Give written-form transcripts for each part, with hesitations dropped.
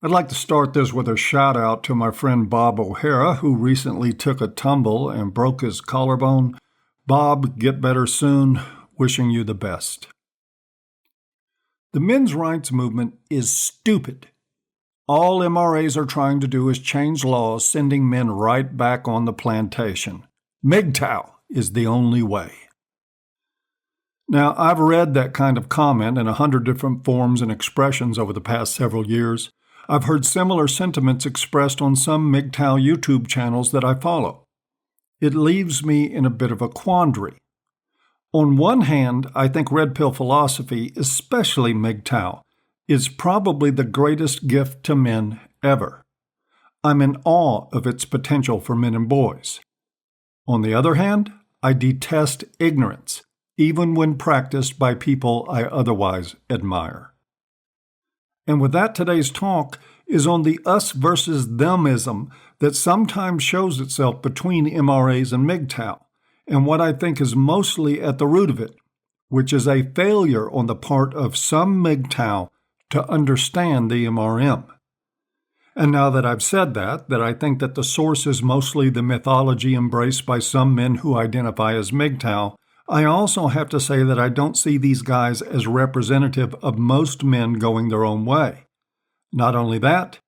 I'd like to start this with a shout out to my friend Bob O'Hara, who recently took a tumble and broke his collarbone. Bob, get better soon. Wishing you the best. The men's rights movement is stupid. All MRAs are trying to do is change laws, sending men right back on the plantation. MGTOW is the only way. Now, I've read that kind of comment in 100 different forms and expressions over the past several years. I've heard similar sentiments expressed on some MGTOW YouTube channels that I follow. It leaves me in a bit of a quandary. On one hand, I think red pill philosophy, especially MGTOW, is probably the greatest gift to men ever. I'm in awe of its potential for men and boys. On the other hand, I detest ignorance, even when practiced by people I otherwise admire. And with that, today's talk is on the us versus themism that sometimes shows itself between MRAs and MGTOW, and what I think is mostly at the root of it, which is a failure on the part of some MGTOW to understand the MRM. And now that I've said that I think that the source is mostly the mythology embraced by some men who identify as MGTOW, I also have to say that I don't see these guys as representative of most men going their own way. Not only that,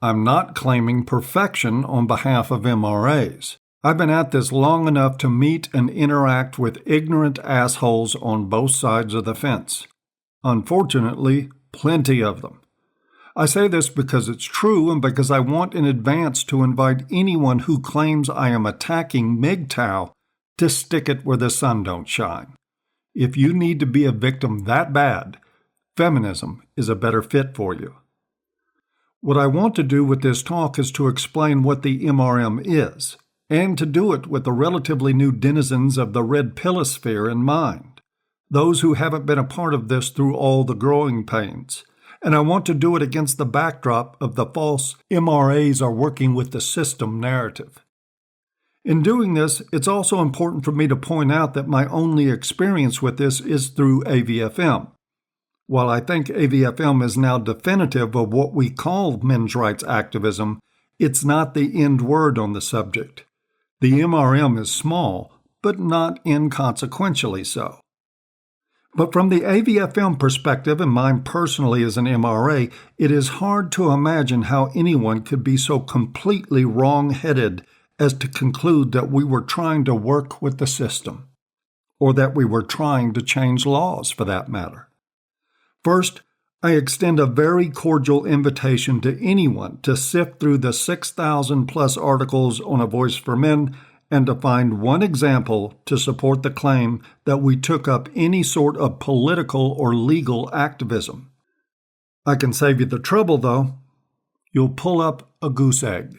I'm not claiming perfection on behalf of MRAs. I've been at this long enough to meet and interact with ignorant assholes on both sides of the fence. Unfortunately, plenty of them. I say this because it's true and because I want in advance to invite anyone who claims I am attacking MGTOW to stick it where the sun don't shine. If you need to be a victim that bad, feminism is a better fit for you. What I want to do with this talk is to explain what the MRM is, and to do it with the relatively new denizens of the red pillosphere in mind, those who haven't been a part of this through all the growing pains. And I want to do it against the backdrop of the false MRAs are working with the system narrative. In doing this, it's also important for me to point out that my only experience with this is through AVFM. While I think AVFM is now definitive of what we call men's rights activism, it's not the end word on the subject. The MRM is small, but not inconsequentially so. But from the AVFM perspective, and mine personally as an MRA, it is hard to imagine how anyone could be so completely wrong-headed as to conclude that we were trying to work with the system, or that we were trying to change laws for that matter. First, I extend a very cordial invitation to anyone to sift through the 6,000 plus articles on A Voice for Men and to find one example to support the claim that we took up any sort of political or legal activism. I can save you the trouble, though. You'll pull up a goose egg.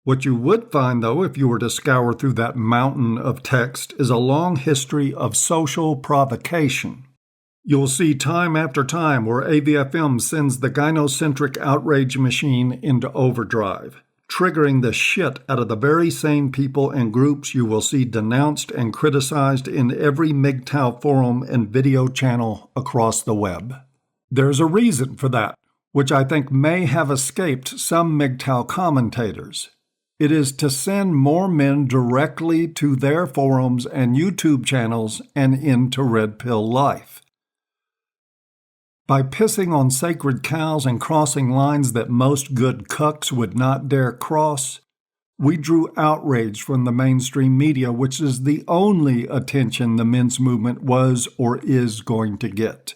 What you would find, though, if you were to scour through that mountain of text, is a long history of social provocation. You'll see time after time where AVFM sends the gynocentric outrage machine into overdrive, triggering the shit out of the very same people and groups you will see denounced and criticized in every MGTOW forum and video channel across the web. There's a reason for that, which I think may have escaped some MGTOW commentators. It is to send more men directly to their forums and YouTube channels and into red pill life. By pissing on sacred cows and crossing lines that most good cucks would not dare cross, we drew outrage from the mainstream media, which is the only attention the men's movement was or is going to get.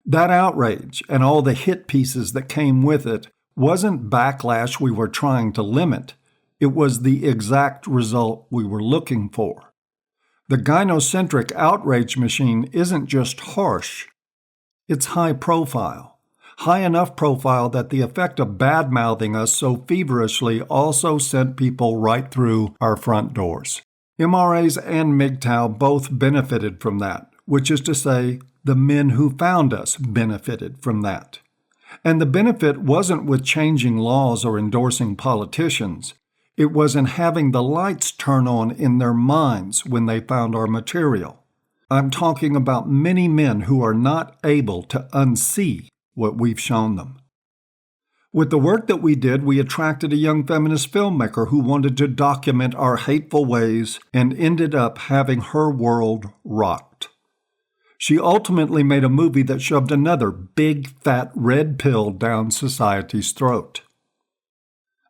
That outrage and all the hit pieces that came with it wasn't backlash we were trying to limit. It was the exact result we were looking for. The gynocentric outrage machine isn't just harsh. It's high profile. High enough profile that the effect of bad-mouthing us so feverishly also sent people right through our front doors. MRAs and MGTOW both benefited from that, which is to say, the men who found us benefited from that. And the benefit wasn't with changing laws or endorsing politicians. It was in having the lights turn on in their minds when they found our material. I'm talking about many men who are not able to unsee what we've shown them. With the work that we did, we attracted a young feminist filmmaker who wanted to document our hateful ways and ended up having her world rocked. She ultimately made a movie that shoved another big, fat red pill down society's throat.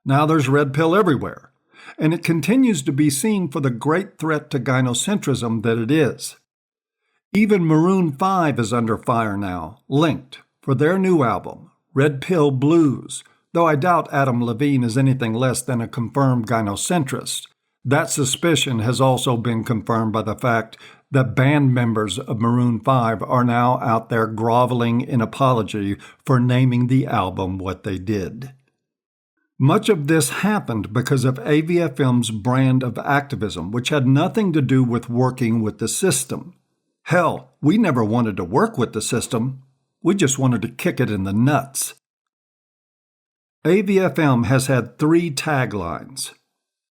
Now there's red pill everywhere, and it continues to be seen for the great threat to gynocentrism that it is. Even Maroon 5 is under fire now, linked, for their new album, Red Pill Blues, though I doubt Adam Levine is anything less than a confirmed gynocentrist. That suspicion has also been confirmed by the fact that band members of Maroon 5 are now out there groveling in apology for naming the album what they did. Much of this happened because of AVFM's brand of activism, which had nothing to do with working with the system. Hell, we never wanted to work with the system. We just wanted to kick it in the nuts. AVFM has had 3 taglines.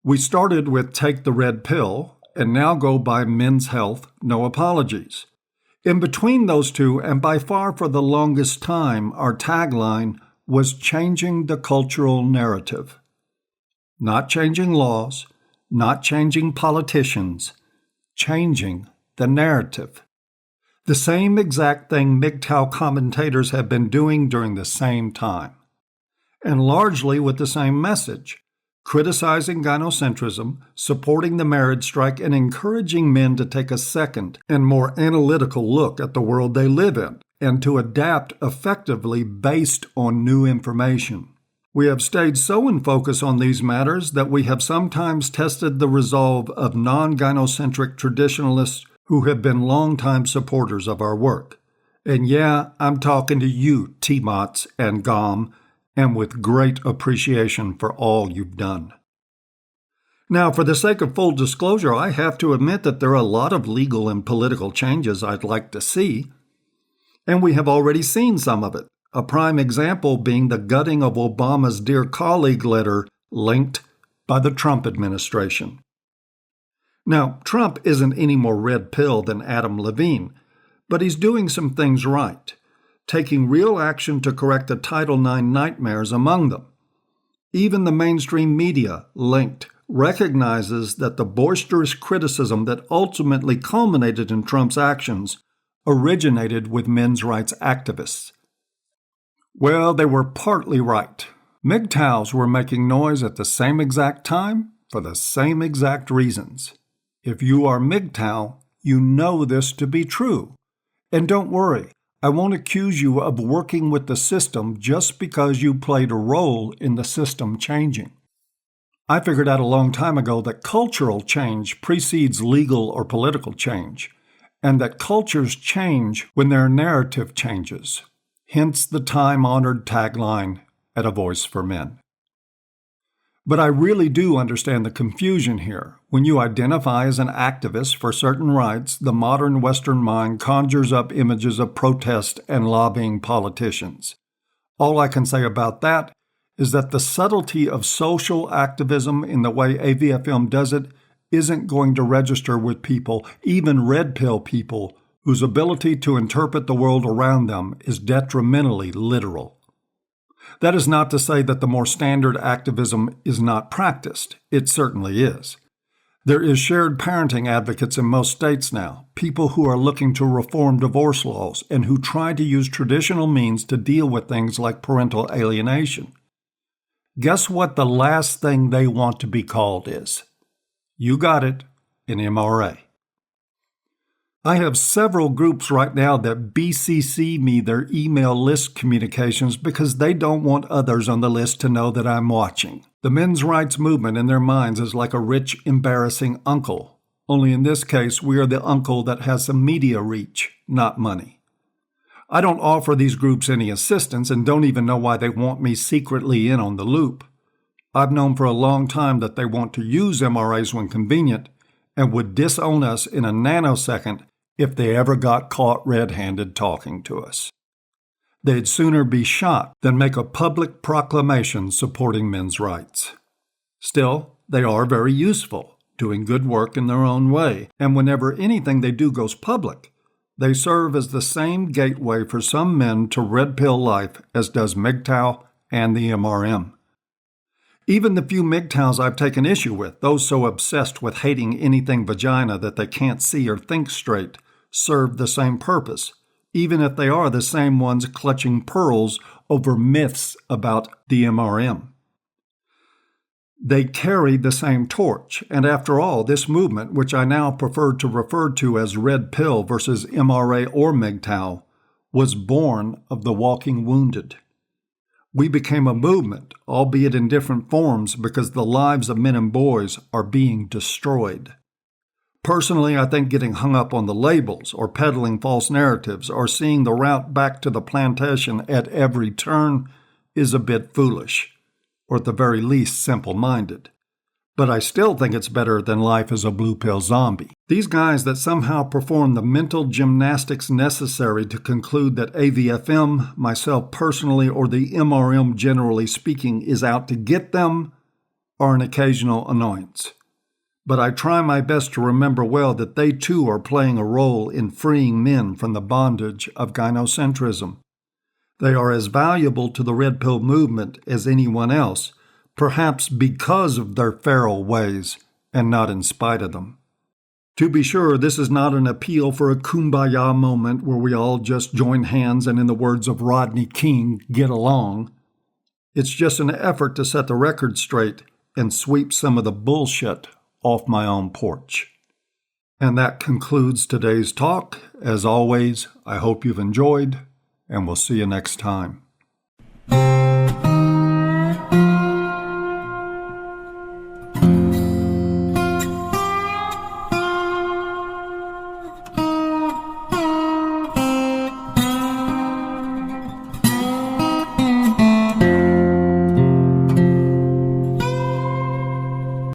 We started with Take the Red Pill, and now go by Men's Health, No Apologies. In between those two, and by far for the longest time, our tagline was Changing the Cultural Narrative. Not changing laws, not changing politicians, changing the narrative. The same exact thing MGTOW commentators have been doing during the same time, and largely with the same message, criticizing gynocentrism, supporting the marriage strike, and encouraging men to take a second and more analytical look at the world they live in, and to adapt effectively based on new information. We have stayed so in focus on these matters that we have sometimes tested the resolve of non-gynocentric traditionalists who have been longtime supporters of our work. And yeah, I'm talking to you, T-Mots and GOM, and with great appreciation for all you've done. Now, for the sake of full disclosure, I have to admit that there are a lot of legal and political changes I'd like to see, and we have already seen some of it, a prime example being the gutting of Obama's Dear Colleague letter linked by the Trump administration. Now, Trump isn't any more red pill than Adam Levine, but he's doing some things right, taking real action to correct the Title IX nightmares among them. Even the mainstream media, linked, recognizes that the boisterous criticism that ultimately culminated in Trump's actions originated with men's rights activists. Well, they were partly right. MGTOWs were making noise at the same exact time for the same exact reasons. If you are MGTOW, you know this to be true. And don't worry, I won't accuse you of working with the system just because you played a role in the system changing. I figured out a long time ago that cultural change precedes legal or political change, and that cultures change when their narrative changes. Hence the time-honored tagline, At a Voice for Men. But I really do understand the confusion here. When you identify as an activist for certain rights, the modern Western mind conjures up images of protest and lobbying politicians. All I can say about that is that the subtlety of social activism in the way AVFM does it isn't going to register with people, even red pill people, whose ability to interpret the world around them is detrimentally literal. That is not to say that the more standard activism is not practiced. It certainly is. There is shared parenting advocates in most states now, people who are looking to reform divorce laws and who try to use traditional means to deal with things like parental alienation. Guess what the last thing they want to be called is? You got it, an MRA. I have several groups right now that BCC me their email list communications because they don't want others on the list to know that I'm watching. The men's rights movement in their minds is like a rich, embarrassing uncle. Only in this case, we are the uncle that has some media reach, not money. I don't offer these groups any assistance and don't even know why they want me secretly in on the loop. I've known for a long time that they want to use MRAs when convenient and would disown us in a nanosecond if they ever got caught red-handed talking to us. They'd sooner be shot than make a public proclamation supporting men's rights. Still, they are very useful, doing good work in their own way, and whenever anything they do goes public, they serve as the same gateway for some men to red pill life as does MGTOW and the MRM. Even the few MGTOWs I've taken issue with, those so obsessed with hating anything vagina that they can't see or think straight, serve the same purpose, even if they are the same ones clutching pearls over myths about the MRM. They carry the same torch, and after all, this movement, which I now prefer to refer to as Red Pill versus MRA or MGTOW, was born of the walking wounded. We became a movement, albeit in different forms, because the lives of men and boys are being destroyed. Personally, I think getting hung up on the labels or peddling false narratives or seeing the route back to the plantation at every turn is a bit foolish, or at the very least simple-minded. But I still think it's better than life as a blue pill zombie. These guys that somehow perform the mental gymnastics necessary to conclude that AVFM, myself personally, or the MRM generally speaking, is out to get them, are an occasional annoyance. But I try my best to remember well that they too are playing a role in freeing men from the bondage of gynocentrism. They are as valuable to the Red Pill movement as anyone else, perhaps because of their feral ways and not in spite of them. To be sure, this is not an appeal for a kumbaya moment where we all just join hands and, in the words of Rodney King, get along. It's just an effort to set the record straight and sweep some of the bullshit off my own porch. And that concludes today's talk. As always, I hope you've enjoyed, and we'll see you next time.